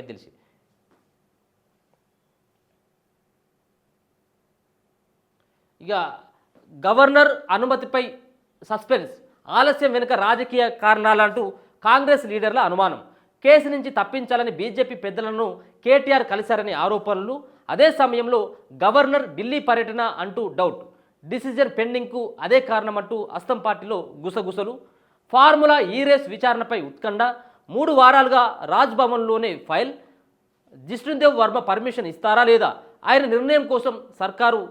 నాకైతే తెలిసి. ఇక గవర్నర్ అనుమతిపై సస్పెన్స్, ఆలస్యం వెనుక రాజకీయ కారణాలంటూ కాంగ్రెస్ లీడర్ల అనుమానం. కేసు నుంచి తప్పించాలని బీజేపీ పెద్దలను కేటీఆర్ కలిశారని ఆరోపణలు. అదే సమయంలో గవర్నర్ ఢిల్లీ పర్యటన అంటూ డౌట్. డిసిజన్ పెండింగ్కు అదే కారణమంటూ అస్తం పార్టీలో గుసగుసలు. ఫార్ములా ఈ రేస్ విచారణపై ఉత్కంఠ. 3 వారాలుగా రాజ్భవన్లోనే ఫైల్. జిష్ణుదేవ్ వర్మ పర్మిషన్ ఇస్తారా లేదా? ఆయన నిర్ణయం కోసం సర్కారు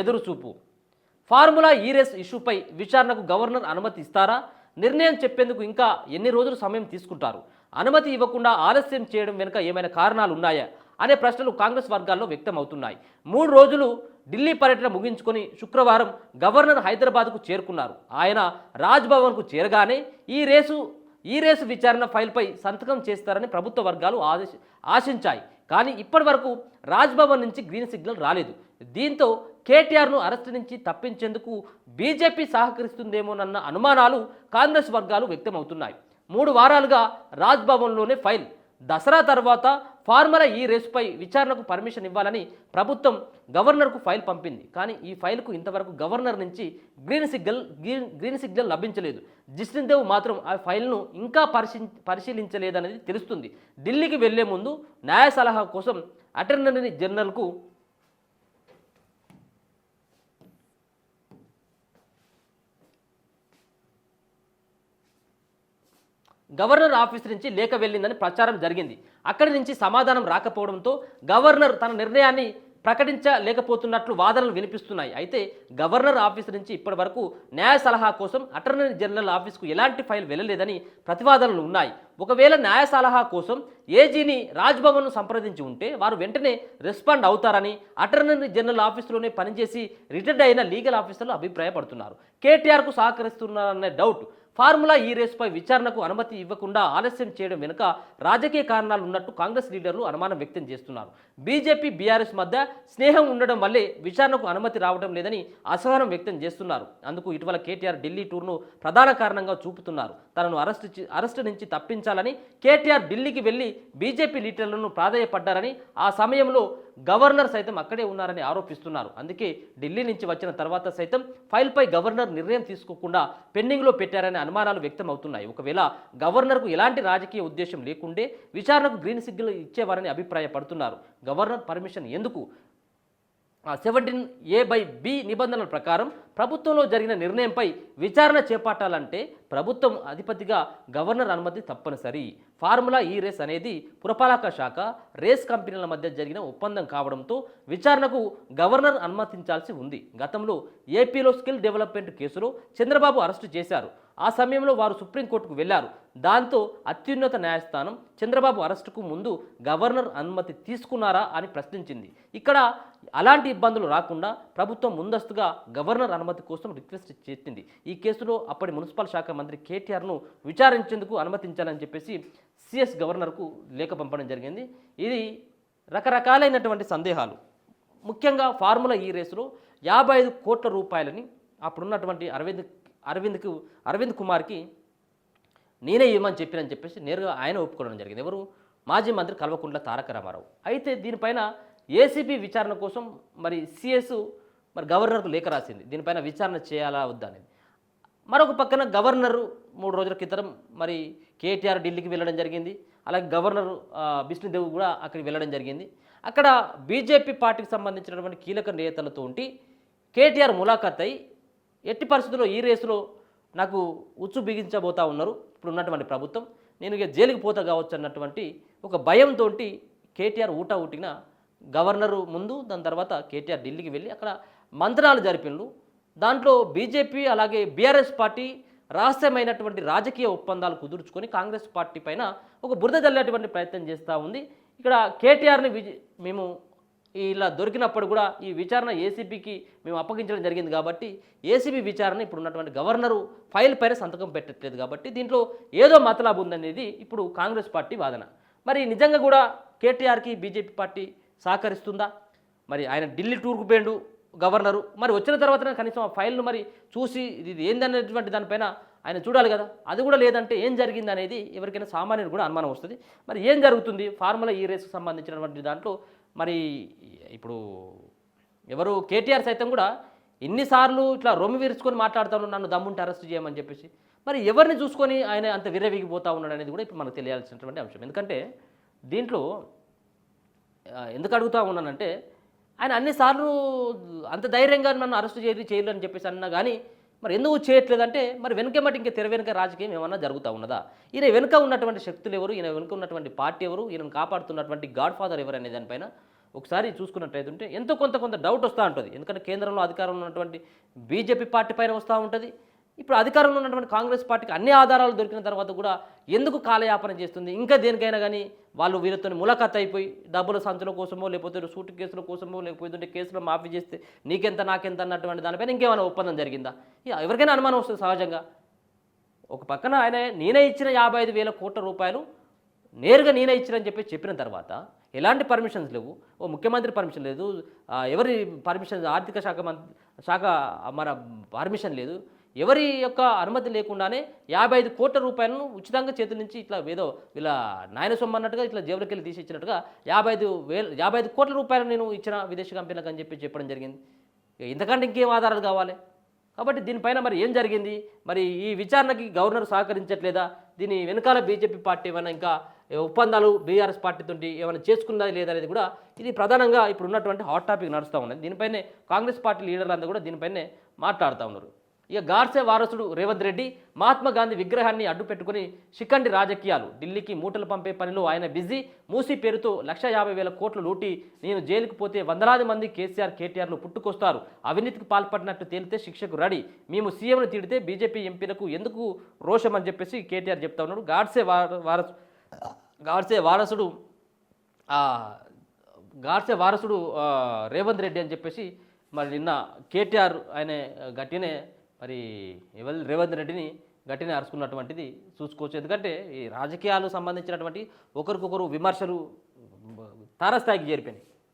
ఎదురుచూపు. ఫార్ములా ఈ రేస్ ఇష్యూపై విచారణకు గవర్నర్ అనుమతి ఇస్తారా? నిర్ణయం చెప్పేందుకు ఇంకా ఎన్ని రోజులు సమయం తీసుకుంటారు? అనుమతి ఇవ్వకుండా ఆలస్యం చేయడం వెనుక ఏమైనా కారణాలు ఉన్నాయా అనే ప్రశ్నలు కాంగ్రెస్ వర్గాల్లో వ్యక్తం అవుతున్నాయి. 3 రోజులు ఢిల్లీ పర్యటన ముగించుకొని శుక్రవారం గవర్నర్ హైదరాబాద్కు చేరుకున్నారు. ఆయన రాజ్భవన్కు చేరగానే ఈ రేసు విచారణ ఫైల్పై సంతకం చేస్తారని ప్రభుత్వ వర్గాలు ఆశించాయి. కానీ ఇప్పటి వరకు రాజ్భవన్ నుంచి గ్రీన్ సిగ్నల్ రాలేదు. దీంతో కేటీఆర్ను అరెస్టు నుంచి తప్పించేందుకు బీజేపీ సహకరిస్తుందేమోనన్న అనుమానాలు కాంగ్రెస్ వర్గాలు వ్యక్తమవుతున్నాయి. 3 వారాలుగా రాజ్భవన్లోనే ఫైల్. దసరా తర్వాత ఫార్ములా ఈ రేసుపై విచారణకు పర్మిషన్ ఇవ్వాలని ప్రభుత్వం గవర్నర్కు ఫైల్ పంపింది. కానీ ఈ ఫైల్కు ఇంతవరకు గవర్నర్ నుంచి గ్రీన్ సిగ్నల్ లభించలేదు. జిష్ణుదేవ్ మాత్రం ఆ ఫైల్ను ఇంకా పరిశీలించలేదనేది తెలుస్తుంది. ఢిల్లీకి వెళ్లే ముందు న్యాయ సలహా కోసం అటార్నీ జనరల్కు గవర్నర్ ఆఫీస్ నుంచి లేఖ వెళ్ళిందని ప్రచారం జరిగింది. అక్కడి నుంచి సమాధానం రాకపోవడంతో గవర్నర్ తన నిర్ణయాన్ని ప్రకటించలేకపోతున్నట్లు వాదనలు వినిపిస్తున్నాయి. అయితే గవర్నర్ ఆఫీస్ నుంచి ఇప్పటి వరకు న్యాయ సలహా కోసం అటార్నీ జనరల్ ఆఫీస్కు ఎలాంటి ఫైల్ వెళ్ళలేదని ప్రతివాదనలు ఉన్నాయి. ఒకవేళ న్యాయ సలహా కోసం ఏజీని రాజ్భవన్ను సంప్రదించి ఉంటే వారు వెంటనే రెస్పాండ్ అవుతారని అటార్నీ జనరల్ ఆఫీసులోనే పనిచేసి రిటైర్డ్ అయిన లీగల్ ఆఫీసర్లు అభిప్రాయపడుతున్నారు. కేటీఆర్కు సహకరిస్తున్నారనే డౌట్. ఫార్ములా ఈ రేసుపై విచారణకు అనుమతి ఇవ్వకుండా ఆలస్యం చేయడం వెనుక రాజకీయ కారణాలు ఉన్నట్టు కాంగ్రెస్ లీడర్లు అనుమానం వ్యక్తం చేస్తున్నారు. బీజేపీ బీఆర్ఎస్ మధ్య స్నేహం ఉండడం వల్లే విచారణకు అనుమతి రావడం లేదని అసహనం వ్యక్తం చేస్తున్నారు. అందుకు ఇటీవల కేటీఆర్ ఢిల్లీ టూర్ను ప్రధాన కారణంగా చూపుతున్నారు. తనను అరెస్టు నుంచి తప్పించాలని కేటీఆర్ ఢిల్లీకి వెళ్లి బీజేపీ లీడర్లను ప్రాధేయపడ్డారని, ఆ సమయంలో గవర్నర్ సైతం అక్కడే ఉన్నారని ఆరోపిస్తున్నారు. అందుకే ఢిల్లీ నుంచి వచ్చిన తర్వాత సైతం ఫైల్పై గవర్నర్ నిర్ణయం తీసుకోకుండా పెండింగ్లో పెట్టారనే అనుమానాలు వ్యక్తం అవుతున్నాయి. ఒకవేళ గవర్నర్కు ఎలాంటి రాజకీయ ఉద్దేశం లేకుండే విచారణకు గ్రీన్ సిగ్నల్ ఇచ్చేవారని అభిప్రాయపడుతున్నారు. గవర్నర్ పర్మిషన్ ఎందుకు? 17A/B నిబంధనల ప్రకారం ప్రభుత్వంలో జరిగిన నిర్ణయంపై విచారణ చేపట్టాలంటే ప్రభుత్వం అధిపతిగా గవర్నర్ అనుమతి తప్పనిసరి. ఫార్ములా ఈ రేస్ అనేది పురపాలక శాఖ, రేస్ కంపెనీల మధ్య జరిగిన ఒప్పందం కావడంతో విచారణకు గవర్నర్ అనుమతించాల్సి ఉంది. గతంలో ఏపీలో స్కిల్ డెవలప్మెంట్ కేసులో చంద్రబాబు అరెస్టు చేశారు. ఆ సమయంలో వారు సుప్రీంకోర్టుకు వెళ్లారు. దాంతో అత్యున్నత న్యాయస్థానం చంద్రబాబు అరెస్టుకు ముందు గవర్నర్ అనుమతి తీసుకున్నారా అని ప్రశ్నించింది. ఇక్కడ అలాంటి ఇబ్బందులు రాకుండా ప్రభుత్వం ముందస్తుగా గవర్నర్ అనుమతి కోసం రిక్వెస్ట్ చేసింది. ఈ కేసులో అప్పటి మున్సిపల్ శాఖ మంత్రి కేటీఆర్ను విచారించేందుకు అనుమతించాలని చెప్పేసి సిఎస్ గవర్నర్కు లేఖ పంపడం జరిగింది. ఇది రకరకాలైనటువంటి సందేహాలు. ముఖ్యంగా ఫార్ములా ఈ రేసులో 55 కోట్ల రూపాయలని అప్పుడున్నటువంటి అరవింద్ కుమార్కి నేనే ఇవ్వమని చెప్పేసి నేరుగా ఆయన ఒప్పుకోవడం జరిగింది. ఎవరు? మాజీ మంత్రి కల్వకుంట్ల తారక రామారావు. అయితే దీనిపైన ఏసీబీ విచారణ కోసం మరి సిఎస్ గవర్నర్కు లేఖ రాసింది. దీనిపైన విచారణ చేయాలా వద్దా అనేది. మరొక పక్కన గవర్నరు 3 రోజుల క్రితం మరి కేటీఆర్ ఢిల్లీకి వెళ్ళడం జరిగింది. అలాగే గవర్నర్ విష్ణుదేవ్ కూడా అక్కడికి వెళ్ళడం జరిగింది. అక్కడ బీజేపీ పార్టీకి సంబంధించినటువంటి కీలక నేతలతో కేటీఆర్ ములాఖాత్ అయి ఎట్టి పరిస్థితుల్లో ఈ రేసులో నాకు ఉచ్చు బిగించబోతా ఉన్నారు ఇప్పుడు ఉన్నటువంటి ప్రభుత్వం, నేను ఇక జైలుకి పోతా కావచ్చు అన్నటువంటి ఒక భయంతో కేటీఆర్ ఊటిన గవర్నరు ముందు, దాని తర్వాత కేటీఆర్ ఢిల్లీకి వెళ్ళి అక్కడ మంత్రాలు జరిపినలు. దాంట్లో బీజేపీ అలాగే బీఆర్ఎస్ పార్టీ రహస్యమైనటువంటి రాజకీయ ఒప్పందాలు కుదుర్చుకొని కాంగ్రెస్ పార్టీ పైన ఒక బురద జల్లేటువంటి ప్రయత్నం చేస్తూ ఉంది. ఇక్కడ కేటీఆర్ని మేము ఇలా దొరికినప్పుడు కూడా ఈ విచారణ ఏసీబీకి మేము అప్పగించడం జరిగింది కాబట్టి ఏసీబీ విచారణ ఇప్పుడు ఉన్నటువంటి గవర్నరు ఫైల్ పైన సంతకం పెట్టట్లేదు కాబట్టి దీంట్లో ఏదో మతలాబు ఉందనేది ఇప్పుడు కాంగ్రెస్ పార్టీ వాదన. మరి నిజంగా కూడా కేటీఆర్కి బీజేపీ పార్టీ సహకరిస్తుందా? మరి ఆయన ఢిల్లీ టూర్కు పోయిండు గవర్నరు, మరి వచ్చిన తర్వాత కనీసం ఆ ఫైల్ను మరి చూసి ఇది ఏందనేటువంటి దానిపైన ఆయన చూడాలి కదా. అది కూడా లేదంటే ఏం జరిగింది అనేది ఎవరికైనా సామాన్యుడు కూడా అనుమానం వస్తుంది. మరి ఏం జరుగుతుంది ఫార్ములా ఈ రేస్కి సంబంధించినటువంటి దాంట్లో? మరి ఇప్పుడు ఎవరు కేటీఆర్ సైతం కూడా ఎన్నిసార్లు ఇట్లా రొమ్ము విరుచుకొని మాట్లాడుతాను, నన్ను దమ్ముంటే అరెస్ట్ చేయమని చెప్పేసి. మరి ఎవరిని చూసుకొని ఆయన అంత విర్రవీగిపోతా ఉన్నాడు అనేది కూడా ఇప్పుడు మనకు తెలియాల్సినటువంటి అంశం. ఎందుకంటే దీంట్లో ఎందుకు అడుగుతా ఉన్నానంటే, ఆయన అన్నిసార్లు అంత ధైర్యంగా నన్ను అరెస్ట్ చేయరు అని చెప్పేసి అన్నా కానీ మరి ఎందుకు చేయట్లేదంటే, మరి వెనుకమటి ఇంకా తెర వెనుక రాజకీయం ఏమన్నా జరుగుతూ ఉన్నదా? ఈయన వెనుక ఉన్నటువంటి శక్తులు ఎవరు, ఈయన వెనుక ఉన్నటువంటి పార్టీ ఎవరు, ఈయనను కాపాడుతున్నటువంటి గాడ్ ఫాదర్ ఎవరు అనే దానిపైన ఒకసారి చూసుకున్నట్లయితే ఎంతో కొంత డౌట్ వస్తూ ఉంటుంది. ఎందుకంటే కేంద్రంలో అధికారంలో ఉన్నటువంటి బీజేపీ పార్టీ పైన వస్తూ ఉంటుంది. ఇప్పుడు అధికారంలో ఉన్నటువంటి కాంగ్రెస్ పార్టీకి అన్ని ఆధారాలు దొరికిన తర్వాత కూడా ఎందుకు కాలయాపన చేస్తుంది? ఇంకా దేనికైనా కానీ వాళ్ళు వీళ్ళతో ములాఖాత్ అయిపోయి డబ్బుల సంచుల కోసమో, లేకపోతే సూట్ కేసుల కోసమో, లేకపోతే కేసులో మాఫీ చేస్తే నీకెంత నాకెంత అన్నటువంటి దానిపైన ఇంకేమైనా ఒప్పందం జరిగిందా? ఎవరికైనా అనుమానం వస్తుంది సహజంగా. ఒక పక్కన ఆయన నేనే ఇచ్చిన 55,000 కోట్ల రూపాయలు నేరుగా నేనే ఇచ్చినని చెప్పిన తర్వాత ఎలాంటి పర్మిషన్స్ లేవు. ఓ ముఖ్యమంత్రి పర్మిషన్ లేదు, ఎవరి పర్మిషన్, ఆర్థిక శాఖ మన పర్మిషన్ లేదు, ఎవరి యొక్క అనుమతి లేకుండానే 55 కోట్ల రూపాయలను ఉచితంగా చేతుల నుంచి ఇట్లా ఏదో వీళ్ళ నాయన సొమ్ము అన్నట్టుగా ఇట్లా జేబులకి వెళ్ళి తీసి ఇచ్చినట్టుగా 55 కోట్ల రూపాయలు నేను ఇచ్చిన విదేశీ కంపెనీలకు అని చెప్పడం జరిగింది. ఇంతకంటే ఇంకేం ఆధారాలు కావాలి? కాబట్టి దీనిపైన మరి ఏం జరిగింది? మరి ఈ విచారణకి గవర్నర్ సహకరించట్లేదా? దీని వెనకాల బీజేపీ పార్టీ ఏమైనా ఇంకా ఒప్పందాలు బీఆర్ఎస్ పార్టీతో ఏమైనా చేసుకున్నదా లేదా అనేది కూడా ఇది ప్రధానంగా ఇప్పుడు ఉన్నటువంటి హాట్ టాపిక్ నడుస్తూ ఉన్నది. దీనిపైనే కాంగ్రెస్ పార్టీ లీడర్లందరూ కూడా దీనిపైనే మాట్లాడుతూ ఉన్నారు. ఇక గాడ్సే వారసుడు రేవంత్ రెడ్డి మహాత్మా గాంధీ విగ్రహాన్ని అడ్డు పెట్టుకుని శిఖండి రాజకీయాలు, ఢిల్లీకి మూటలు పంపే పనిలో ఆయన బిజీ, మూసీ పేరుతో 150,000 కోట్లు లూటి నేను జైలుకు పోతే వందలాది మంది కేసీఆర్ కేటీఆర్లు పుట్టుకొస్తారు, అవినీతికి పాల్పడినట్టు తేలితే శిక్షకు రెడీ, మేము సీఎంను తిడితే బీజేపీ ఎంపీలకు ఎందుకు రోషం అని చెప్పేసి కేటీఆర్ చెప్తా ఉన్నాడు. గాడ్సే వారసుడు రేవంత్ రెడ్డి అని చెప్పేసి మరి నిన్న కేటీఆర్ ఆయన గట్టినే మరి రేవంత్ రెడ్డిని గట్టినే అరుచుకున్నటువంటిది చూసుకోవచ్చు. ఎందుకంటే ఈ రాజకీయాలు సంబంధించినటువంటి ఒకరికొకరు విమర్శలు తారస్థాయికి చేరిపోయినాయి.